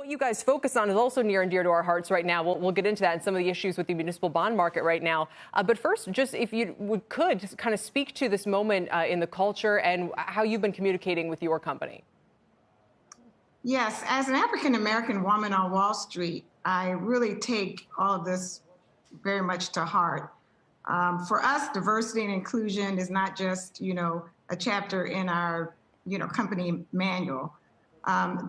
What you guys focus on is also near and dear to our hearts right now. We'll get into that and some of the issues with the municipal bond market right now. But first, just if you could just kind of speak to this moment in the culture and how you've been communicating with your company. Yes, as an African-American woman on Wall Street, I really take all of this very much to heart. For us, diversity and inclusion is not just, a chapter in our, company manual.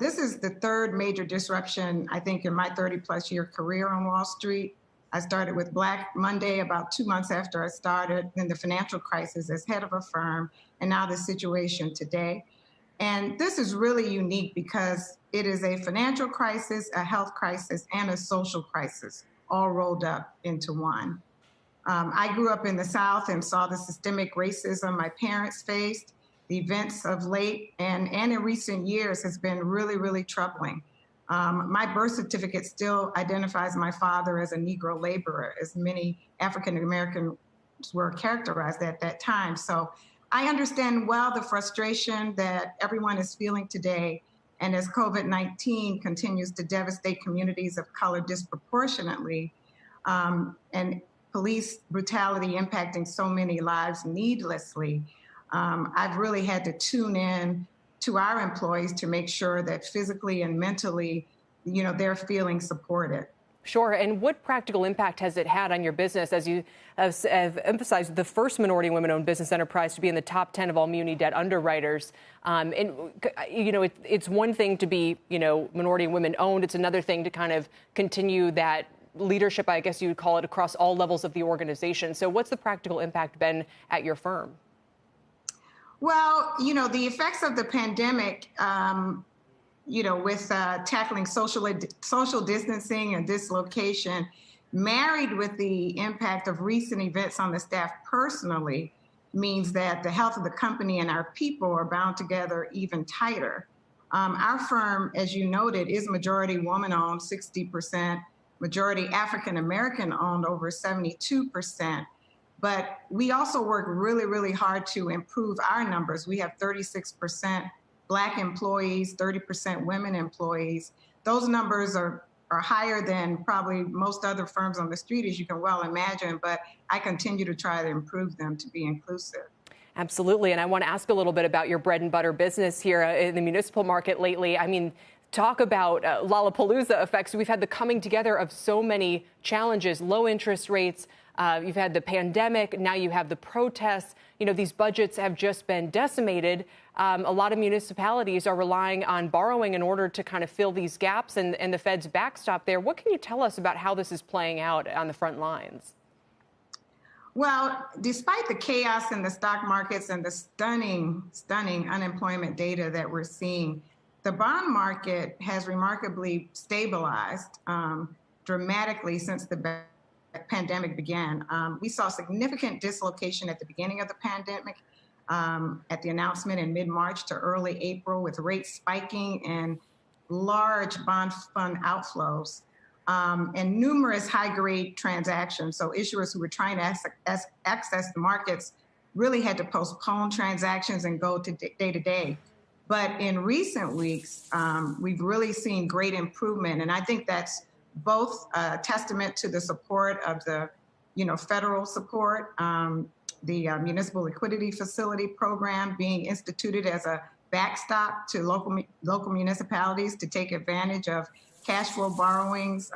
This is the third major disruption, I think, in my 30-plus year career on Wall Street. I started with Black Monday about 2 months after I started, then the financial crisis as head of a firm, and now the situation today. And this is really unique because it is a financial crisis, a health crisis, and a social crisis all rolled up into one. I grew up in the South and saw the systemic racism my parents faced. The events of late and in recent years has been really, really troubling. My birth certificate still identifies my father as a Negro laborer, as many African Americans were characterized at that time. So I understand well the frustration that everyone is feeling today. And as COVID-19 continues to devastate communities of color disproportionately, and police brutality impacting so many lives needlessly, I've really had to tune in to our employees to make sure that physically and mentally, they're feeling supported. Sure. And what practical impact has it had on your business, as you have emphasized, the first minority women-owned business enterprise to be in the top 10 of all muni debt underwriters? It's one thing to be, minority and women-owned. It's another thing to kind of continue that leadership, I guess you would call it, across all levels of the organization. So what's the practical impact been at your firm? Well, the effects of the pandemic, with tackling social distancing and dislocation, married with the impact of recent events on the staff personally, means that the health of the company and our people are bound together even tighter. Our firm, as you noted, is majority woman-owned, 60%, majority African-American owned, over 72%. But we also work really, really hard to improve our numbers. We have 36% Black employees, 30% women employees. Those numbers are higher than probably most other firms on the street, as you can well imagine, but I continue to try to improve them to be inclusive. Absolutely. And I want to ask a little bit about your bread and butter business here in the municipal market lately. I mean, talk about Lollapalooza effects. We've had the coming together of so many challenges, low interest rates. You've had the pandemic. Now you have the protests. These budgets have just been decimated. A lot of municipalities are relying on borrowing in order to kind of fill these gaps and the Fed's backstop there. What can you tell us about how this is playing out on the front lines? Well, despite the chaos in the stock markets and the stunning unemployment data that we're seeing, the bond market has remarkably stabilized dramatically since the pandemic began. We saw significant dislocation at the beginning of the pandemic, at the announcement in mid-March to early April, with rates spiking and large bond fund outflows, and numerous high-grade transactions. So issuers who were trying to access the markets really had to postpone transactions and go to day to day. But in recent weeks, we've really seen great improvement, and I think that's both a testament to the support of the, federal support, the Municipal Liquidity Facility program being instituted as a backstop to local municipalities to take advantage of cash flow borrowings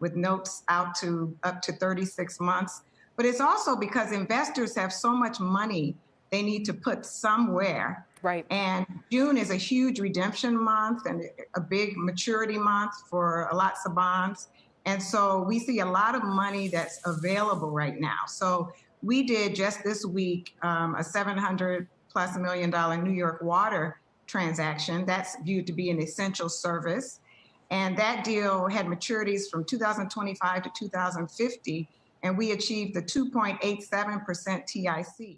with notes out to up to 36 months. But it's also because investors have so much money they need to put somewhere. Right. And June is a huge redemption month and a big maturity month for lots of bonds. And so we see a lot of money that's available right now. So we did just this week a $700+ million New York water transaction. That's viewed to be an essential service. And that deal had maturities from 2025 to 2050. And we achieved the 2.87% TIC.